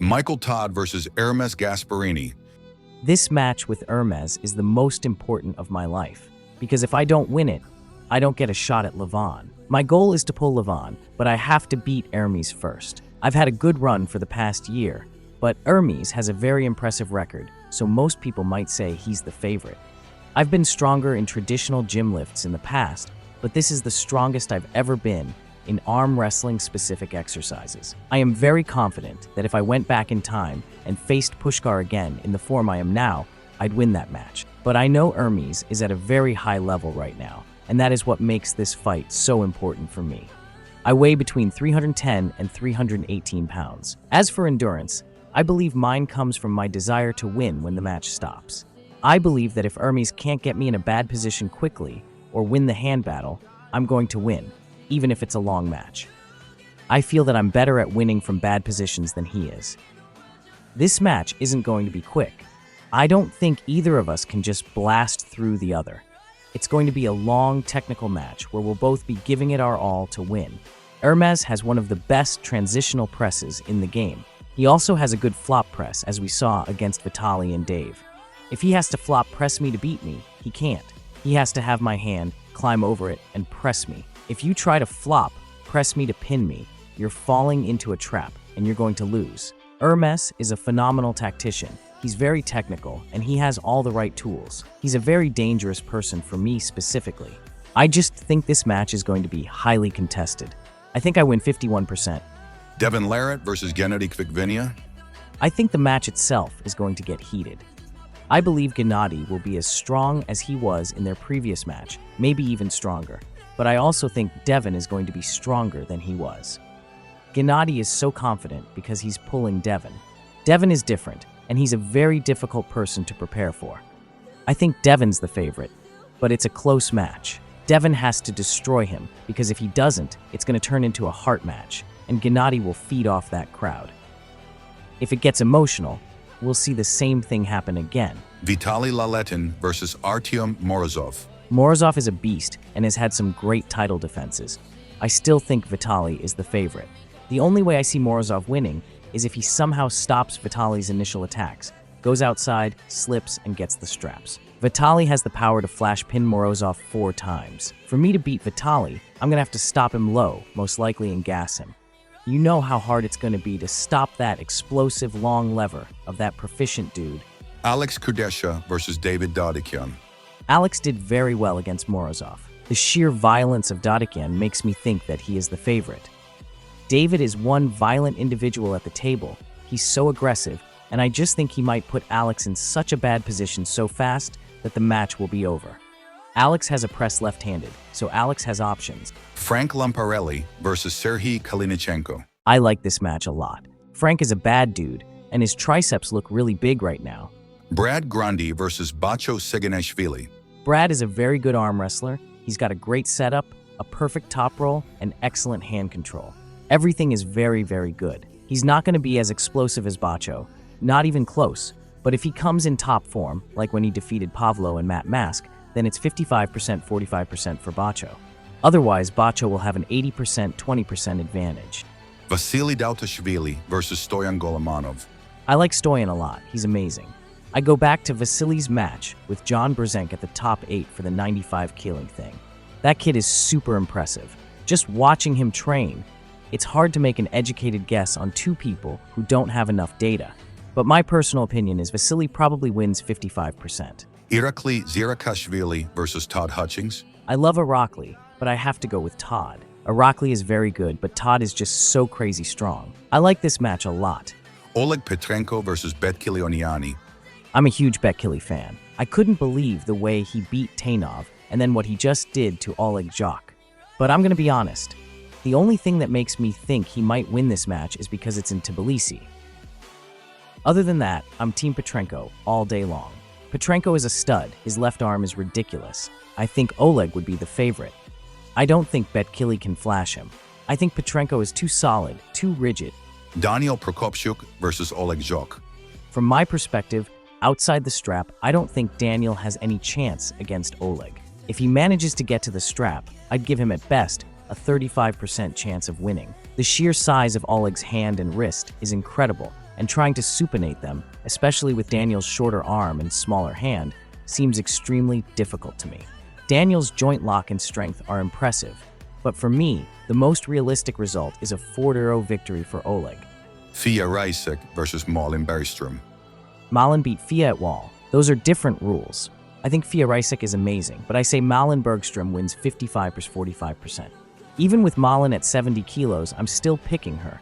Michael Todd versus Ermes Gasparini. This match with Ermes is the most important of my life, because if I don't win it, I don't get a shot at Levan. My goal is to pull Levan, but I have to beat Ermes first. I've had a good run for the past year, but Ermes has a very impressive record, so most people might say he's the favorite. I've been stronger in traditional gym lifts in the past, but this is the strongest I've ever been in arm wrestling specific exercises. I am very confident that if I went back in time and faced Pushkar again in the form I am now, I'd win that match. But I know Ermes is at a very high level right now, and that is what makes this fight so important for me. I weigh between 310 and 318 pounds. As for endurance, I believe mine comes from my desire to win when the match stops. I believe that if Ermes can't get me in a bad position quickly or win the hand battle, I'm going to win, even if it's a long match. I feel that I'm better at winning from bad positions than he is. This match isn't going to be quick. I don't think either of us can just blast through the other. It's going to be a long technical match where we'll both be giving it our all to win. Ermes has one of the best transitional presses in the game. He also has a good flop press, as we saw against Vitaly and Dave. If he has to flop press me to beat me, he can't. He has to have my hand, climb over it, and press me. If you try to flop press me to pin me, you're falling into a trap, and you're going to lose. Ermes is a phenomenal tactician. He's very technical, and he has all the right tools. He's a very dangerous person for me specifically. I just think this match is going to be highly contested. I think I win 51%. Devon Larratt versus Kvikvinia. I think the match itself is going to get heated. I believe Gennady will be as strong as he was in their previous match, maybe even stronger. But I also think Devon is going to be stronger than he was. Gennady is so confident because he's pulling Devon. Devon is different, and he's a very difficult person to prepare for. I think Devon's the favorite, but it's a close match. Devon has to destroy him, because if he doesn't, it's going to turn into a heart match, and Gennady will feed off that crowd. If it gets emotional, we'll see the same thing happen again. Vitaly Laletin versus Artyom Morozov. Morozov is a beast and has had some great title defenses. I still think Vitaly is the favorite. The only way I see Morozov winning is if he somehow stops Vitaly's initial attacks, goes outside, slips, and gets the straps. Vitaly has the power to flash pin Morozov 4 times. For me to beat Vitaly, I'm going to have to stop him low, most likely, and gas him. You know how hard it's going to be to stop that explosive long lever of that proficient dude. Alex Kurdecha versus Dadikyan. Alex did very well against Morozov. The sheer violence of Dadikyan makes me think that he is the favorite. David is one violent individual at the table. He's so aggressive, and I just think he might put Alex in such a bad position so fast that the match will be over. Alex has a press left-handed, so Alex has options. Frank Lamparelli versus Serhiy Kalinichenko. I like this match a lot. Frank is a bad dude, and his triceps look really big right now. Brad Grundy versus Bacho Saginashvili. Brad is a very good arm wrestler. He's got a great setup, a perfect top roll, and excellent hand control. Everything is very, very good. He's not going to be as explosive as Bacho, not even close, but if he comes in top form, like when he defeated Pavlo and Matt Mask, then it's 55%, 45% for Bacho. Otherwise, Bacho will have an 80%, 20% advantage. Vasily Dautashvili versus Stoyan Golomanov. I like Stoyan a lot. He's amazing. I go back to Vasily's match with John Brzenk at the top 8 for the 95 killing thing. That kid is super impressive. Just watching him train, it's hard to make an educated guess on two people who don't have enough data. But my personal opinion is Vasily probably wins 55%. Irakli Zirakashvili versus Todd Hutchings. I love Irakli, but I have to go with Todd. Irakli is very good, but Todd is just so crazy strong. I like this match a lot. Oleg Petrenko versus Vitaly Oniani. I'm a huge Vitaly fan. I couldn't believe the way he beat Tainov and then what he just did to Oleg Zhokh. But I'm going to be honest. The only thing that makes me think he might win this match is because it's in Tbilisi. Other than that, I'm Team Petrenko all day long. Petrenko is a stud. His left arm is ridiculous. I think Oleg would be the favorite. I don't think Vitaly can flash him. I think Petrenko is too solid, too rigid. Daniel Procopciuc versus Oleg Zhokh. From my perspective, outside the strap, I don't think Daniel has any chance against Oleg. If he manages to get to the strap, I'd give him at best a 35% chance of winning. The sheer size of Oleg's hand and wrist is incredible, and trying to supinate them, especially with Daniel's shorter arm and smaller hand, seems extremely difficult to me. Daniel's joint lock and strength are impressive, but for me, the most realistic result is a 4-0 victory for Oleg. Fia Reisek versus Malin Bergström. Malin beat Fia at wall. Those are different rules. I think Fia Reisek is amazing, but I say Malin Bergström wins 55% 45%. Even with Malin at 70 kilos, I'm still picking her.